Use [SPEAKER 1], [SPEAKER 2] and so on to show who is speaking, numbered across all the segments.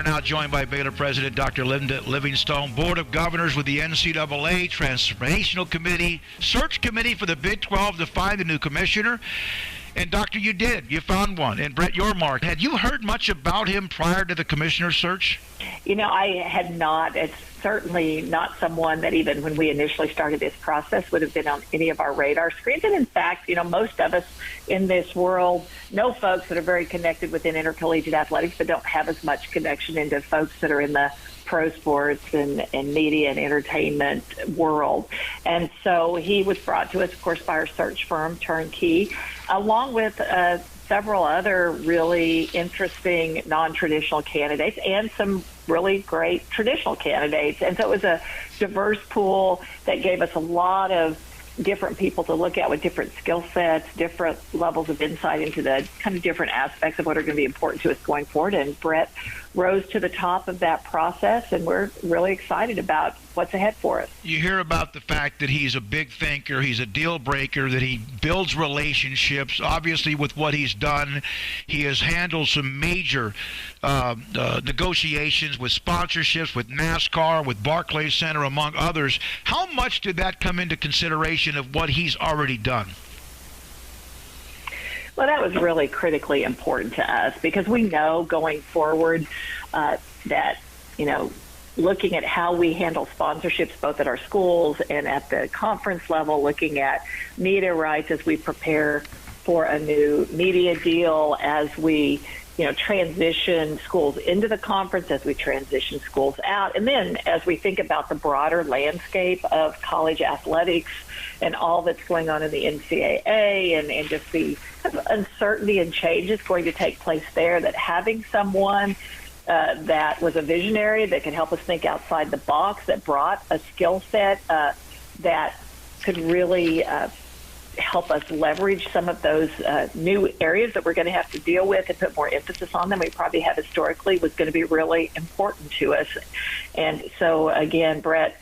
[SPEAKER 1] now joined by Baylor President Dr. Linda Livingston, Board of Governors with the NCAA, Transformational Committee, Search Committee for the Big 12 to find a new commissioner. And, Doctor, you did. You found one. And Brett Yormark, had you heard much about him prior to the commissioner search?
[SPEAKER 2] I had not. It's certainly not someone that even when we initially started this process would have been on any of our radar screens. And, in fact, most of us in this world know folks that are very connected within intercollegiate athletics but don't have as much connection into folks that are in the pro sports and media and entertainment world. And so he was brought to us, of course, by our search firm, Turnkey, along with several other really interesting non-traditional candidates and some really great traditional candidates. And so it was a diverse pool that gave us a lot of different people to look at with different skill sets, different levels of insight into the kind of different aspects of what are going to be important to us going forward. And Brett rose to the top of that process, and we're really excited about what's ahead for us.
[SPEAKER 1] You hear about the fact that he's a big thinker, he's a deal breaker, that he builds relationships. Obviously, with what he's done, he has handled some major negotiations with sponsorships, with NASCAR, with Barclays Center, among others. How much did that come into consideration of what he's already done?
[SPEAKER 2] Well, that was really critically important to us because we know going forward that, looking at how we handle sponsorships both at our schools and at the conference level, looking at media rights as we prepare for a new media deal, as we transition schools into the conference, as we transition schools out. And then as we think about the broader landscape of college athletics and all that's going on in the NCAA and just the uncertainty and change that's going to take place there, that having someone that was a visionary that could help us think outside the box, that brought a skill set that could really help us leverage some of those new areas that we're going to have to deal with and put more emphasis on them we probably have historically, was going to be really important to us. And so, again, Brett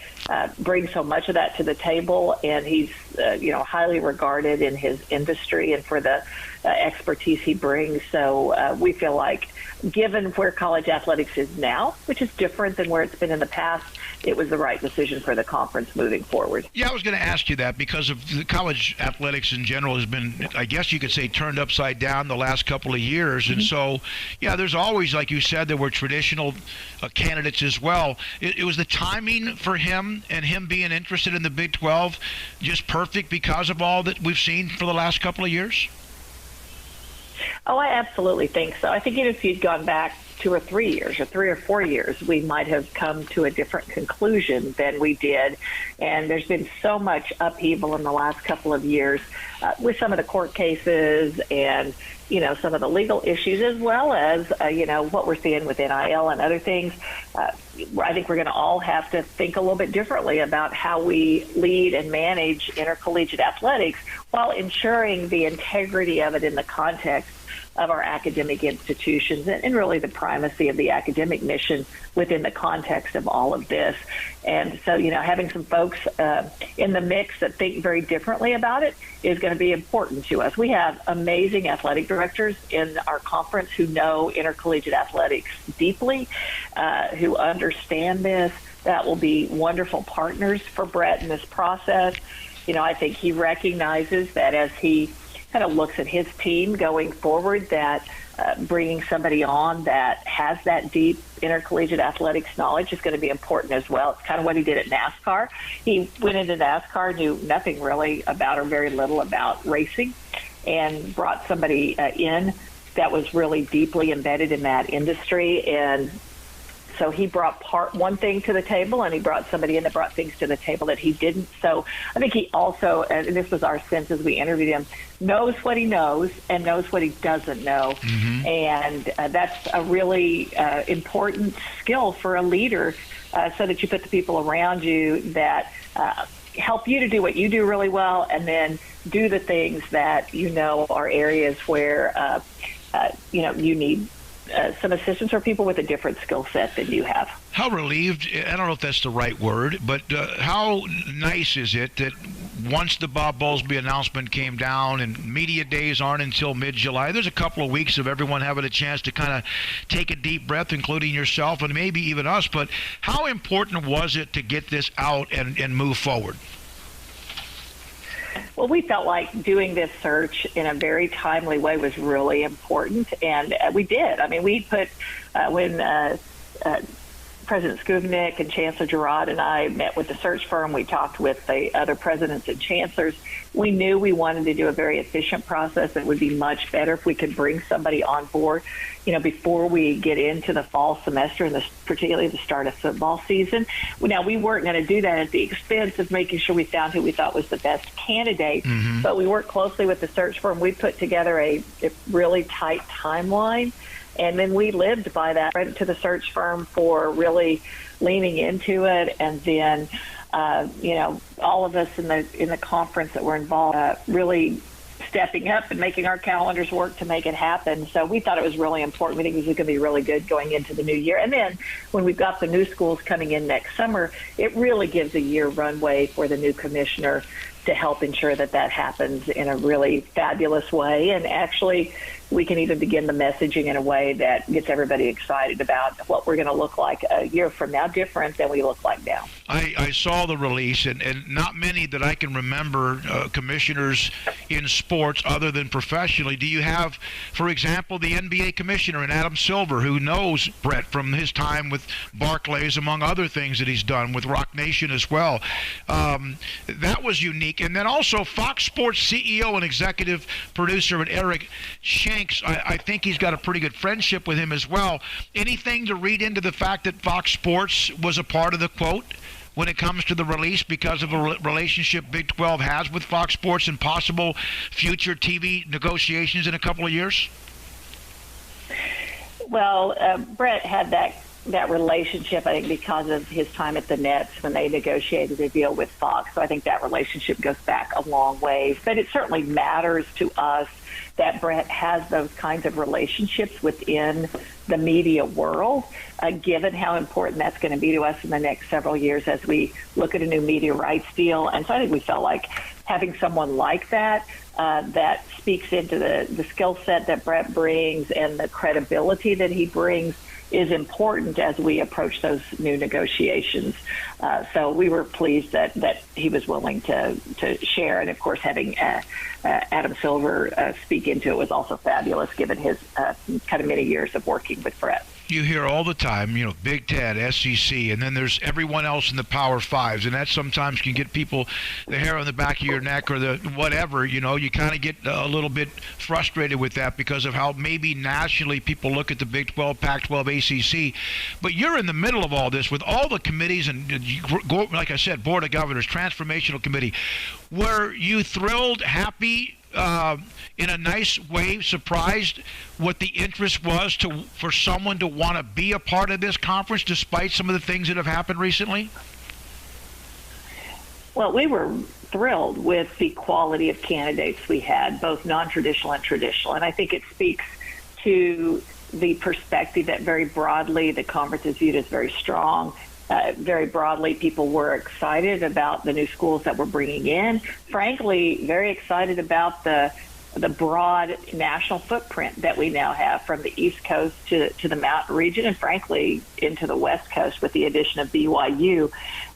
[SPEAKER 2] brings so much of that to the table, and he's highly regarded in his industry and for the expertise he brings. So we feel like, given where college athletics is now, which is different than where it's been in the past, it was the right decision for the conference moving forward.
[SPEAKER 1] Yeah, I was going to ask you that because of the college athletics in general has been, I guess you could say, turned upside down the last couple of years. And so, yeah, there's always, like you said, there were traditional candidates as well. It was the timing for him and him being interested in the Big 12 just perfect because of all that we've seen for the last couple of years?
[SPEAKER 2] Oh, I absolutely think so. I think if you'd gone back 2 or 3 years or 3 or 4 years, we might have come to a different conclusion than we did. And there's been so much upheaval in the last couple of years with some of the court cases and, some of the legal issues, as well as, what we're seeing with NIL and other things. I think we're going to all have to think a little bit differently about how we lead and manage intercollegiate athletics while ensuring the integrity of it in the context of our academic institutions and really the primacy of the academic mission within the context of all of this. And so, having some folks in the mix that think very differently about it is going to be important to us. We have amazing athletic directors in our conference who know intercollegiate athletics deeply, who understand this. That will be wonderful partners for Brett in this process. I think he recognizes that as he kind of looks at his team going forward, that bringing somebody on that has that deep intercollegiate athletics knowledge is going to be important as well. It's kind of what he did at NASCAR. He went into NASCAR, knew nothing really about or very little about racing, and brought somebody in that was really deeply embedded in that industry. And so he brought one thing to the table, and he brought somebody in that brought things to the table that he didn't. So I think he also, and this was our sense as we interviewed him, knows what he knows and knows what he doesn't know. Mm-hmm. And that's a really important skill for a leader, so that you put the people around you that help you to do what you do really well, and then do the things that are areas where you need some assistance or people with a different skill set than you have.
[SPEAKER 1] How relieved, I don't know if that's the right word, but how nice is it that once the Bob Bowlesby announcement came down, and media days aren't until mid-July, there's a couple of weeks of everyone having a chance to kind of take a deep breath, including yourself and maybe even us. But how important was it to get this out and move forward?
[SPEAKER 2] Well, we felt like doing this search in a very timely way was really important, and we did. I mean, we put, when President Skubnik and Chancellor Girard and I met with the search firm, we talked with the other presidents and chancellors. We knew we wanted to do a very efficient process. It would be much better if we could bring somebody on board, before we get into the fall semester and particularly the start of football season. Now, we weren't going to do that at the expense of making sure we found who we thought was the best candidate, but we worked closely with the search firm. We put together a really tight timeline, and then we lived by that. Credit to the search firm for really leaning into it, and then all of us in the conference that were involved really stepping up and making our calendars work to make it happen. So we thought it was really important. We think this is going to be really good going into the new year. And then when we've got the new schools coming in next summer, it really gives a year runway for the new commissioner to help ensure that happens in a really fabulous way. And actually, we can even begin the messaging in a way that gets everybody excited about what we're going to look like a year from now, different than we look like now.
[SPEAKER 1] I saw the release, and not many that I can remember commissioners in sports other than professionally. Do you have, for example, the NBA commissioner in Adam Silver, who knows Bret from his time with Barclays, among other things that he's done with Rock Nation as well? That was unique. And then also Fox Sports CEO and executive producer Eric Shanks, I think he's got a pretty good friendship with him as well. Anything to read into the fact that Fox Sports was a part of the quote when it comes to the release because of a relationship Big 12 has with Fox Sports and possible future TV negotiations in a couple of years?
[SPEAKER 2] Well, Bret had that relationship, I think, because of his time at the Nets when they negotiated a deal with Fox. So I think that relationship goes back a long ways. But it certainly matters to us that Bret has those kinds of relationships within the media world, given how important that's going to be to us in the next several years as we look at a new media rights deal. And so I think we felt like having someone like that that speaks into the skill set that Bret brings and the credibility that he brings is important as we approach those new negotiations. So we were pleased that he was willing to share. And, of course, having Adam Silver speak into it was also fabulous, given his kind of many years of working with Bret.
[SPEAKER 1] You hear all the time, Big Ten, SEC, and then there's everyone else in the Power Fives, and that sometimes can get people the hair on the back of your neck or the whatever. You kind of get a little bit frustrated with that because of how maybe nationally people look at the Big 12, Pac-12, ACC. But you're in the middle of all this with all the committees and, like I said, Board of Governors, Transformational Committee. Were you thrilled, happy, in a nice way, surprised what the interest was for someone to want to be a part of this conference despite some of the things that have happened recently?
[SPEAKER 2] Well, we were thrilled with the quality of candidates we had, both non-traditional and traditional. And I think it speaks to the perspective that very broadly the conference is viewed as very strong. Very broadly, people were excited about the new schools that we're bringing in. Frankly, very excited about the broad national footprint that we now have from the East Coast to the Mountain region and, frankly, into the West Coast with the addition of BYU.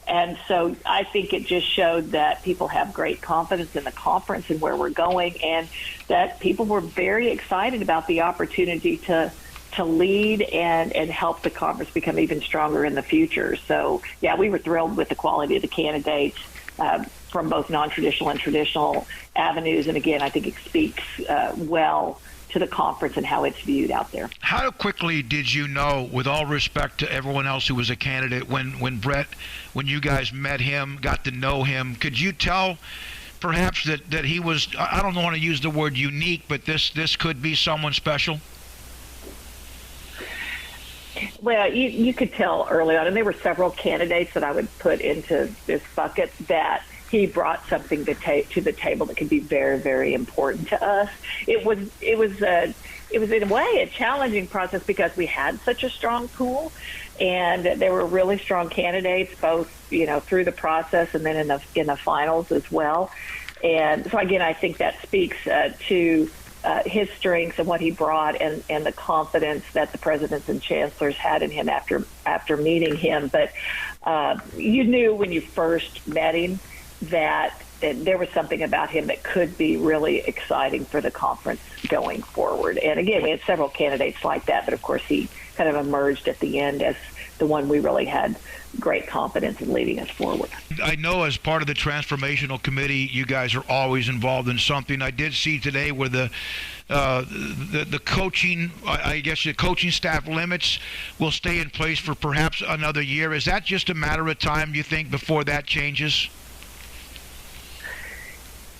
[SPEAKER 2] And so I think it just showed that people have great confidence in the conference and where we're going, and that people were very excited about the opportunity to lead and help the conference become even stronger in the future. So, yeah, we were thrilled with the quality of the candidates from both non-traditional and traditional avenues. And, again, I think it speaks well to the conference and how it's viewed out there. How
[SPEAKER 1] quickly did you know, with all respect to everyone else who was a candidate, when Bret, when you guys met him, got to know him, could you tell perhaps that he was, I don't want to use the word unique, but this could be someone special?
[SPEAKER 2] Well, you could tell early on, and there were several candidates that I would put into this bucket, that he brought something to the table that could be very, very important to us. It was it was in a way a challenging process because we had such a strong pool, and there were really strong candidates both through the process and then in the finals as well. And so again, I think that speaks to his strengths and what he brought, and the confidence that the presidents and chancellors had in him after meeting him. But you knew when you first met him that there was something about him that could be really exciting for the conference going forward. And again, we had several candidates like that, but of course he kind of emerged at the end as the one we really had great confidence in leading us forward.
[SPEAKER 1] I know as part of the Transformational Committee, you guys are always involved in something. I did see today where the coaching, I guess the coaching staff limits will stay in place for perhaps another year. Is that just a matter of time, you think, before that changes?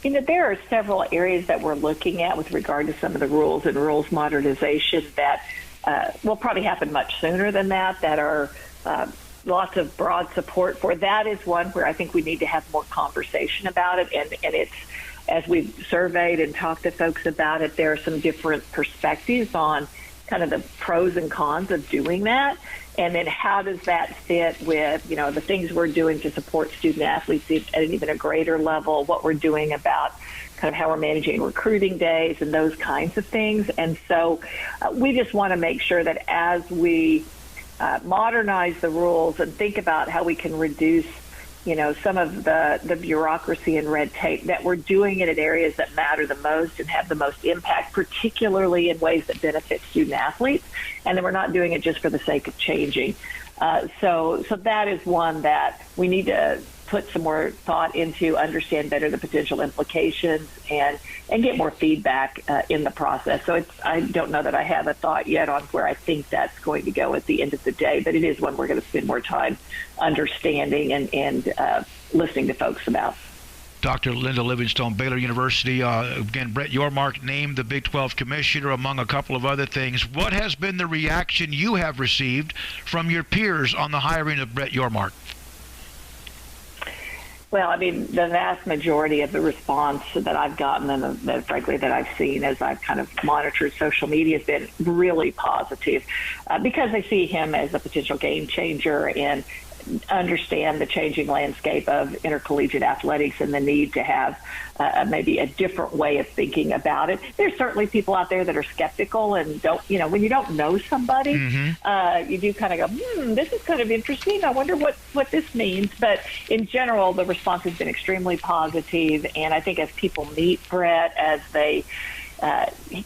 [SPEAKER 2] There are several areas that we're looking at with regard to some of the rules and rules modernization that will probably happen much sooner than that are lots of broad support for. That is one where I think we need to have more conversation about it. And it's, as we've surveyed and talked to folks about it, there are some different perspectives on kind of the pros and cons of doing that. And then how does that fit with, the things we're doing to support student athletes at an even a greater level, what we're doing about kind of how we're managing recruiting days and those kinds of things. And so we just want to make sure that as we modernize the rules and think about how we can reduce, some of the bureaucracy and red tape, that we're doing it in areas that matter the most and have the most impact, particularly in ways that benefit student athletes, and then we're not doing it just for the sake of changing. So that is one that we need to put some more thought into, understand better the potential implications, and get more feedback in the process. So I don't know that I have a thought yet on where I think that's going to go at the end of the day, but it is one we're going to spend more time understanding and listening to folks about.
[SPEAKER 1] Dr. Linda Livingston, Baylor University. Again, Brett Yormark named the Big 12 commissioner, among a couple of other things. What has been the reaction you have received from your peers on the hiring of Brett Yormark?
[SPEAKER 2] Well, the vast majority of the response that I've gotten and frankly that I've seen as I've kind of monitored social media has been really positive because they see him as a potential game changer and understand the changing landscape of intercollegiate athletics and the need to have maybe a different way of thinking about it. There's certainly people out there that are skeptical and don't, when you don't know somebody, you do kind of go, this is kind of interesting. I wonder what this means. But in general, the response has been extremely positive. And I think as people meet Bret, as they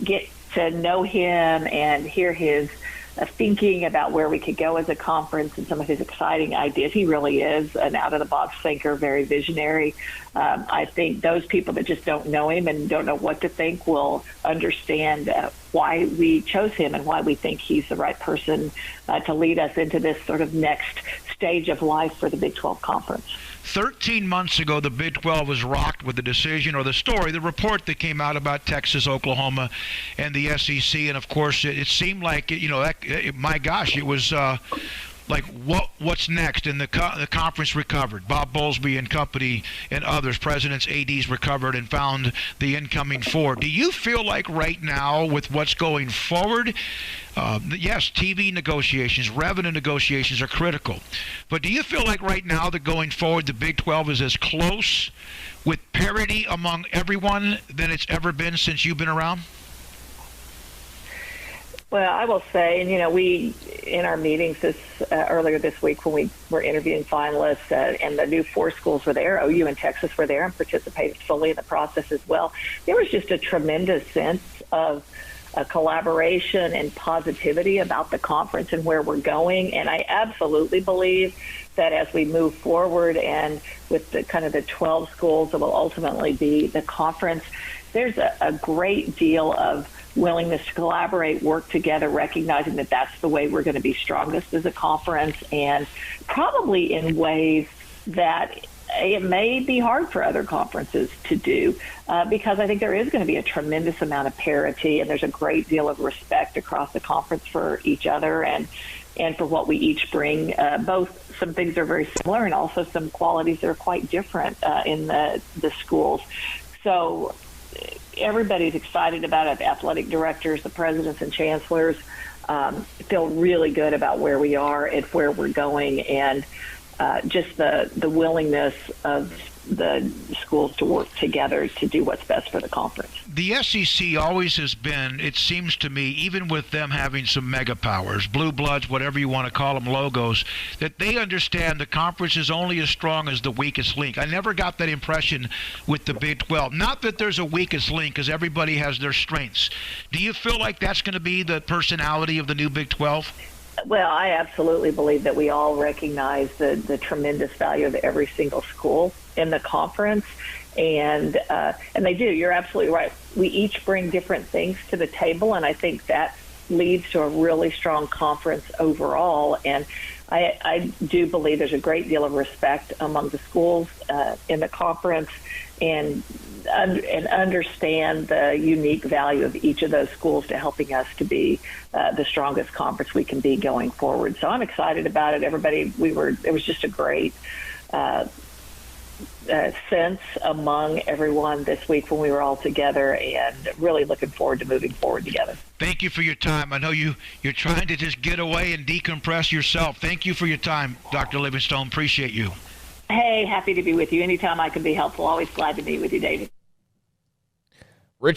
[SPEAKER 2] get to know him and hear his thinking about where we could go as a conference and some of his exciting ideas. He really is an out-of-the-box thinker, very visionary. I think those people that just don't know him and don't know what to think will understand why we chose him and why we think he's the right person to lead us into this sort of next stage of life for the Big 12 Conference.
[SPEAKER 1] 13 months ago, the Big 12 was rocked with the decision or the story, the report that came out about Texas, Oklahoma, and the SEC. And, of course, it seemed like, my gosh, it was like what's next? And the conference recovered. Bob Bowlesby and company and others, presidents, ADs, recovered and found the incoming four. Do you feel like right now with what's going forward, yes, TV negotiations, revenue negotiations are critical, but do you feel like right now that going forward the Big 12 is as close with parity among everyone than it's ever been since you've been around?
[SPEAKER 2] Well, I will say, and we, in our meetings earlier this week when we were interviewing finalists and the new four schools were there, OU and Texas were there and participated fully in the process as well, there was just a tremendous sense of collaboration and positivity about the conference and where we're going. And I absolutely believe that as we move forward and with the kind of the 12 schools that will ultimately be the conference, there's a great deal of willingness to collaborate, work together, recognizing that that's the way we're going to be strongest as a conference, and probably in ways that it may be hard for other conferences to do because I think there is going to be a tremendous amount of parity, and there's a great deal of respect across the conference for each other and for what we each bring. Both some things are very similar and also some qualities that are quite different in the schools. So everybody's excited about it. The athletic directors, the presidents and chancellors feel really good about where we are and where we're going, and just the willingness of the schools to work together to do what's best for the conference.
[SPEAKER 1] The SEC always has been, it seems to me, even with them having some mega powers, blue bloods, whatever you want to call them, logos, that they understand the conference is only as strong as the weakest link. I never got that impression with the Big 12. Not that there's a weakest link, because everybody has their strengths. Do you feel like that's going to be the personality of the new Big 12?
[SPEAKER 2] Well, I absolutely believe that we all recognize the tremendous value of every single school in the conference, and they do. You're absolutely right. We each bring different things to the table, and I think that leads to a really strong conference overall. And I do believe there's a great deal of respect among the schools in the conference, and understand the unique value of each of those schools to helping us to be the strongest conference we can be going forward. So I'm excited about it. Everybody, it was just a great sense among everyone this week when we were all together, and really looking forward to moving forward together.
[SPEAKER 1] Thank you for your time. I know you're trying to just get away and decompress yourself. Thank you for your time, Dr. Livingstone. Appreciate you.
[SPEAKER 2] Hey, happy to be with you. Anytime I can be helpful, always glad to meet with you, David.